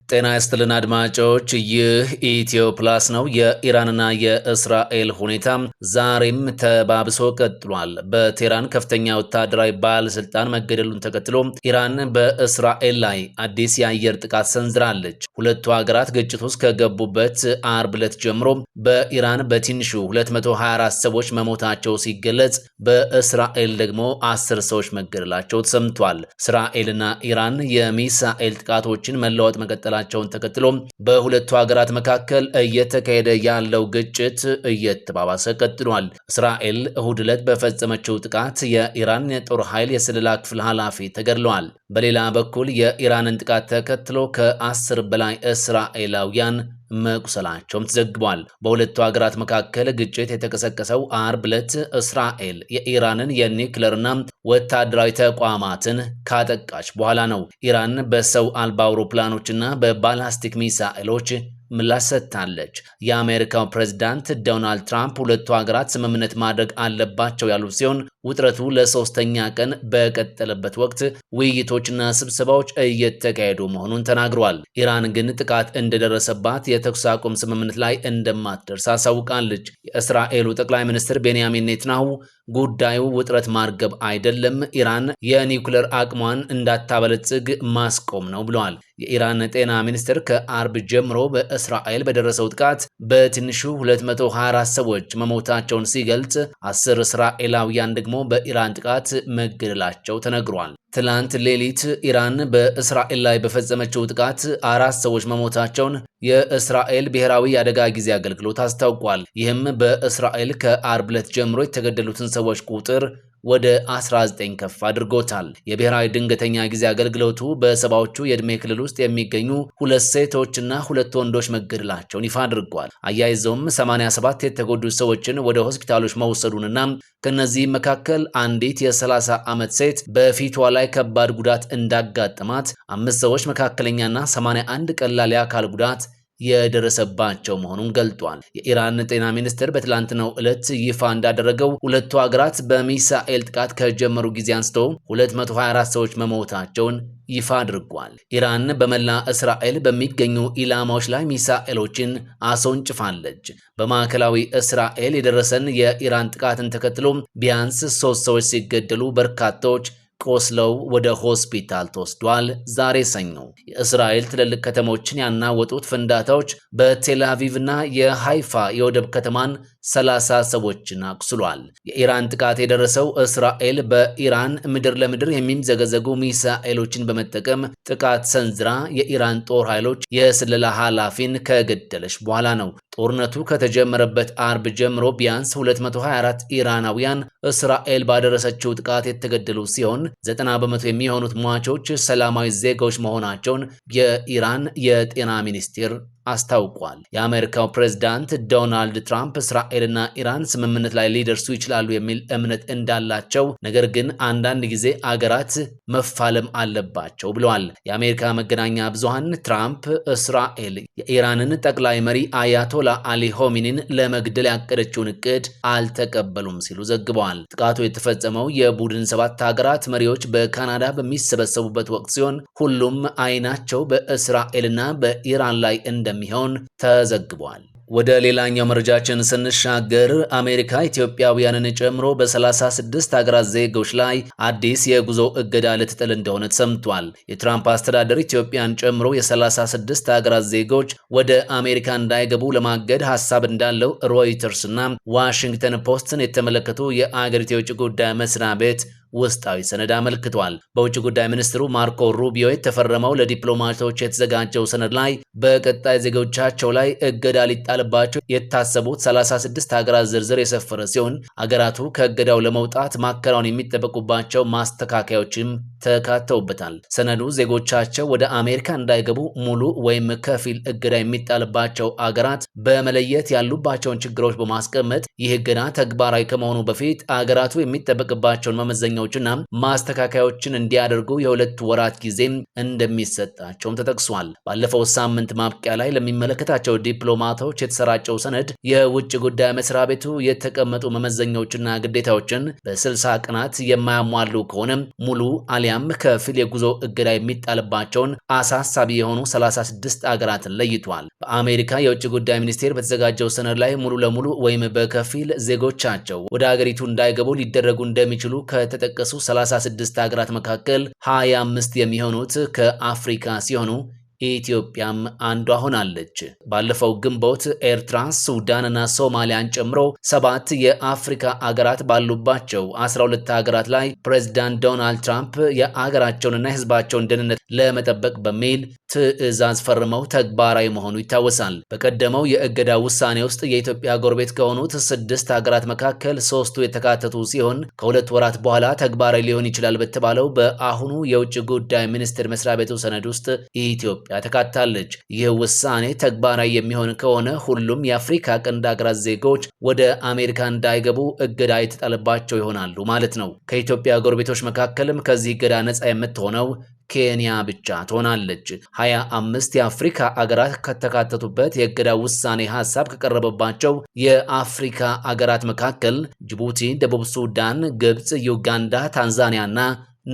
ጤና ይስጥልን አድማጮች፣ ይህ ኢትዮ ፕላስ ነው። የኢራንና የእስራኤል ሁኔታ ዛሬም ተባብሶ ቀጥሏል። በቴህራን ከፍተኛ ወታደራዊ ባለስልጣን መገደሉን ተከትሎ ኢራን በእስራኤል ላይ አዲስ የአየር ጥቃት ሰንዝራለች። ሁለቱ ሀገራት ግጭት ውስጥ ከገቡበት አርብ ዕለት ጀምሮ በኢራን በትንሹ 224 ሰዎች መሞታቸው ሲገለጽ፣ በእስራኤል ደግሞ 10 ሰዎች መገደላቸው ተሰምቷል። እስራኤልና ኢራን የሚሳኤል ጥቃቶችን መለዋወጥ መቀጠላቸውን ተከትሎ በሁለቱ ሀገራት መካከል እየተካሄደ ያለው ግጭት እየተባባሰ ቀጥሏል። እስራኤል እሁድ ዕለት በፈጸመችው ጥቃት የኢራን የጦር ኃይል የስለላ ክፍል ኃላፊ ተገድለዋል። በሌላ በኩል የኢራንን ጥቃት ተከትሎ ከ10 በላይ እስራኤላውያን መቁሰላቸውም ተዘግቧል። በሁለቱ ሀገራት መካከል ግጭት የተቀሰቀሰው አርብ ዕለት እስራኤል የኢራንን የኒውክለርና ወታደራዊ ተቋማትን ካጠቃች በኋላ ነው። ኢራን በሰው አልባ አውሮፕላኖችና በባላስቲክ ሚሳኤሎች ምላሽ ሰጥታለች። የአሜሪካው ፕሬዝዳንት ዶናልድ ትራምፕ ሁለቱ ሀገራት ስምምነት ማድረግ አለባቸው ያሉ ሲሆን ውጥረቱ ለሶስተኛ ቀን በቀጠለበት ወቅት ውይይቶችና ስብሰባዎች እየተካሄዱ መሆኑን ተናግረዋል። ኢራን ግን ጥቃት እንደደረሰባት የተኩስ አቁም ስምምነት ላይ እንደማትደርስ አሳውቃለች። የእስራኤሉ ጠቅላይ ሚኒስትር ቤንያሚን ኔትናሁ ጉዳዩ ውጥረት ማርገብ አይደለም፣ ኢራን የኒውክሌር አቅሟን እንዳታበለጽግ ማስቆም ነው ብለዋል። የኢራን ጤና ሚኒስትር ከአርብ ጀምሮ በእስራኤል በደረሰው ጥቃት በትንሹ 224 ሰዎች መሞታቸውን ሲገልጽ 10 እስራኤላውያን ደግሞ በኢራን ጥቃት መገደላቸው ተነግሯል። ትላንት ሌሊት ኢራን በእስራኤል ላይ በፈጸመችው ጥቃት 4 ሰዎች መሞታቸውን የእስራኤል ብሔራዊ የአደጋ ጊዜ አገልግሎት አስታውቋል። ይህም በእስራኤል ከአርብ ዕለት ጀምሮ የተገደሉትን ሰዎች ቁጥር ወደ 19 ከፍ አድርጎታል። የብሔራዊ ድንገተኛ ጊዜ አገልግሎቱ በሰባዎቹ የዕድሜ ክልል ውስጥ የሚገኙ 2 ሴቶችና 2 ወንዶች መገደላቸውን ይፋ አድርጓል። አያይዘውም 87 የተጎዱ ሰዎችን ወደ ሆስፒታሎች መውሰዱንና ከነዚህ መካከል አንዲት የ30 ዓመት ሴት በፊቷ ላይ ከባድ ጉዳት እንዳጋጠማት፣ 5 ሰዎች መካከለኛና 81 ቀላል የአካል ጉዳት የደረሰባቸው መሆኑን ገልጧል። የኢራን ጤና ሚኒስቴር በትላንትናው ዕለት ይፋ እንዳደረገው ሁለቱ ሀገራት በሚሳኤል ጥቃት ከጀመሩ ጊዜ አንስቶ 224 ሰዎች መሞታቸውን ይፋ አድርጓል። ኢራን በመላ እስራኤል በሚገኙ ኢላማዎች ላይ ሚሳኤሎችን አስወንጭፋለች። በማዕከላዊ እስራኤል የደረሰን የኢራን ጥቃትን ተከትሎ ቢያንስ 3 ሰዎች ሲገደሉ በርካታዎች ቆስለው ወደ ሆስፒታል ተወስዷል። ዛሬ ሰኞ የእስራኤል ትልልቅ ከተሞችን ያናወጡት ፍንዳታዎች በቴል አቪቭና የሃይፋ የወደብ ከተማን 30 ሰዎችን አቁስሏል። የኢራን ጥቃት የደረሰው እስራኤል በኢራን ምድር ለምድር የሚምዘገዘጉ ሚሳኤሎችን በመጠቀም ጥቃት ሰንዝራ የኢራን ጦር ኃይሎች የስለላ ኃላፊን ከገደለች በኋላ ነው። ጦርነቱ ከተጀመረበት አርብ ጀምሮ ቢያንስ 224 ኢራናውያን እስራኤል ባደረሰችው ጥቃት የተገደሉ ሲሆን 90 በመቶ የሚሆኑት ሟቾች ሰላማዊ ዜጎች መሆናቸውን የኢራን የጤና ሚኒስቴር አስታውቋል። የአሜሪካው ፕሬዝዳንት ዶናልድ ትራምፕ እስራኤልና ኢራን ስምምነት ላይ ሊደርሱ ይችላሉ የሚል እምነት እንዳላቸው፣ ነገር ግን አንዳንድ ጊዜ አገራት መፋለም አለባቸው ብለዋል። የአሜሪካ መገናኛ ብዙሃን ትራምፕ እስራኤል የኢራንን ጠቅላይ መሪ አያቶላ አሊ ሆሚኒን ለመግደል ያቀደችውን እቅድ አልተቀበሉም ሲሉ ዘግበዋል። ጥቃቱ የተፈጸመው የቡድን 7 ሀገራት መሪዎች በካናዳ በሚሰበሰቡበት ወቅት ሲሆን ሁሉም አይናቸው በእስራኤልና በኢራን ላይ እንደሚሆን ተዘግቧል። ወደ ሌላኛው መረጃችን ስንሻገር አሜሪካ ኢትዮጵያውያንን ጨምሮ በ36 ሀገራት ዜጎች ላይ አዲስ የጉዞ እገዳ ልትጥል እንደሆነ ተሰምቷል። የትራምፕ አስተዳደር ኢትዮጵያን ጨምሮ የ36 ሀገራት ዜጎች ወደ አሜሪካ እንዳይገቡ ለማገድ ሀሳብ እንዳለው ሮይተርስ እና ዋሽንግተን ፖስትን የተመለከቱ የአገሪቱ የውጭ ጉዳይ መስሪያ ቤት ውስጣዊ ሰነድ አመልክቷል። በውጭ ጉዳይ ሚኒስትሩ ማርኮ ሩቢዮ የተፈረመው ለዲፕሎማቶች የተዘጋጀው ሰነድ ላይ በቀጣይ ዜጎቻቸው ላይ እገዳ ሊጣልባቸው የታሰቡት 36 ሀገራት ዝርዝር የሰፈረ ሲሆን አገራቱ ከእገዳው ለመውጣት ማከናወን የሚጠበቁባቸው ማስተካከያዎችም ተካተውበታል። ሰነዱ ዜጎቻቸው ወደ አሜሪካ እንዳይገቡ ሙሉ ወይም ከፊል እገዳ የሚጣልባቸው አገራት በመለየት ያሉባቸውን ችግሮች በማስቀመጥ ይህ እገዳ ተግባራዊ ከመሆኑ በፊት አገራቱ የሚጠበቅባቸውን መመዘኛ መመዘኛዎችና ማስተካከያዎችን እንዲያደርጉ የ2 ወራት ጊዜ እንደሚሰጣቸውም ተጠቅሷል። ባለፈው ሳምንት ማብቂያ ላይ ለሚመለከታቸው ዲፕሎማቶች የተሰራጨው ሰነድ የውጭ ጉዳይ መስሪያ ቤቱ የተቀመጡ መመዘኛዎችና ግዴታዎችን በ60 ቀናት የማያሟሉ ከሆነ ሙሉ አሊያም ከፊል የጉዞ እገዳ የሚጣልባቸውን አሳሳቢ የሆኑ 36 አገራትን ለይቷል። በአሜሪካ የውጭ ጉዳይ ሚኒስቴር በተዘጋጀው ሰነድ ላይ ሙሉ ለሙሉ ወይም በከፊል ዜጎቻቸው ወደ አገሪቱ እንዳይገቡ ሊደረጉ እንደሚችሉ ከተጠቀሱ 36 ሀገራት መካከል 25 የሚሆኑት ከአፍሪካ ሲሆኑ ኢትዮጵያም አንዷ ሆናለች። ባለፈው ግንቦት ኤርትራ፣ ሱዳንና ሶማሊያን ጨምሮ 7 የአፍሪካ አገራት ባሉባቸው 12 ሀገራት ላይ ፕሬዝዳንት ዶናልድ ትራምፕ የአገራቸውንና የሕዝባቸውን ደህንነት ለመጠበቅ በሚል ትዕዛዝ ፈርመው ተግባራዊ መሆኑ ይታወሳል። በቀደመው የእገዳ ውሳኔ ውስጥ የኢትዮጵያ ጎረቤት ከሆኑት 6 ሀገራት መካከል 3ቱ የተካተቱ ሲሆን ከ2 ወራት በኋላ ተግባራዊ ሊሆን ይችላል በተባለው በአሁኑ የውጭ ጉዳይ ሚኒስቴር መስሪያ ቤቱ ሰነድ ውስጥ ኢትዮጵያ ተካታለች። ይህ ውሳኔ ተግባራዊ የሚሆን ከሆነ ሁሉም የአፍሪካ ቀንድ ሀገራት ዜጎች ወደ አሜሪካ እንዳይገቡ እገዳ የተጣለባቸው ይሆናሉ ማለት ነው። ከኢትዮጵያ ጎረቤቶች መካከልም ከዚህ እገዳ ነፃ የምትሆነው ኬንያ ብቻ ትሆናለች። 25 የአፍሪካ አገራት ከተካተቱበት የእገዳ ውሳኔ ሐሳብ ከቀረበባቸው የአፍሪካ አገራት መካከል ጅቡቲ፣ ደቡብ ሱዳን፣ ግብጽ፣ ዩጋንዳ፣ ታንዛኒያና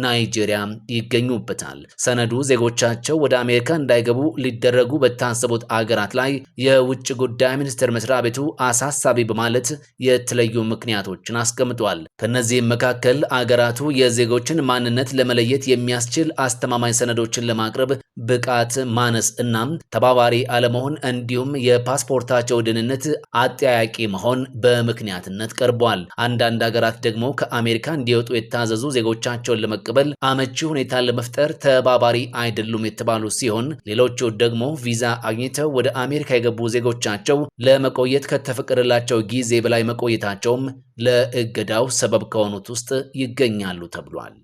ናይጄሪያ ይገኙበታል። ሰነዱ ዜጎቻቸው ወደ አሜሪካ እንዳይገቡ ሊደረጉ በታሰቡት አገራት ላይ የውጭ ጉዳይ ሚኒስቴር መስሪያ ቤቱ አሳሳቢ በማለት የተለዩ ምክንያቶችን አስቀምጧል። ከነዚህም መካከል አገራቱ የዜጎችን ማንነት ለመለየት የሚያስችል አስተማማኝ ሰነዶችን ለማቅረብ ብቃት ማነስ እናም ተባባሪ አለመሆን እንዲሁም የፓስፖርታቸው ደህንነት አጠያያቂ መሆን በምክንያትነት ቀርቧል። አንዳንድ አገራት ደግሞ ከአሜሪካ እንዲወጡ የታዘዙ ዜጎቻቸውን ለመቀበል አመቺ ሁኔታን ለመፍጠር ተባባሪ አይደሉም የተባሉ ሲሆን ሌሎቹ ደግሞ ቪዛ አግኝተው ወደ አሜሪካ የገቡ ዜጎቻቸው ለመቆየት ከተፈቀደላቸው ጊዜ በላይ መቆየታቸውም ለእገዳው ሰበብ ከሆኑት ውስጥ ይገኛሉ ተብሏል።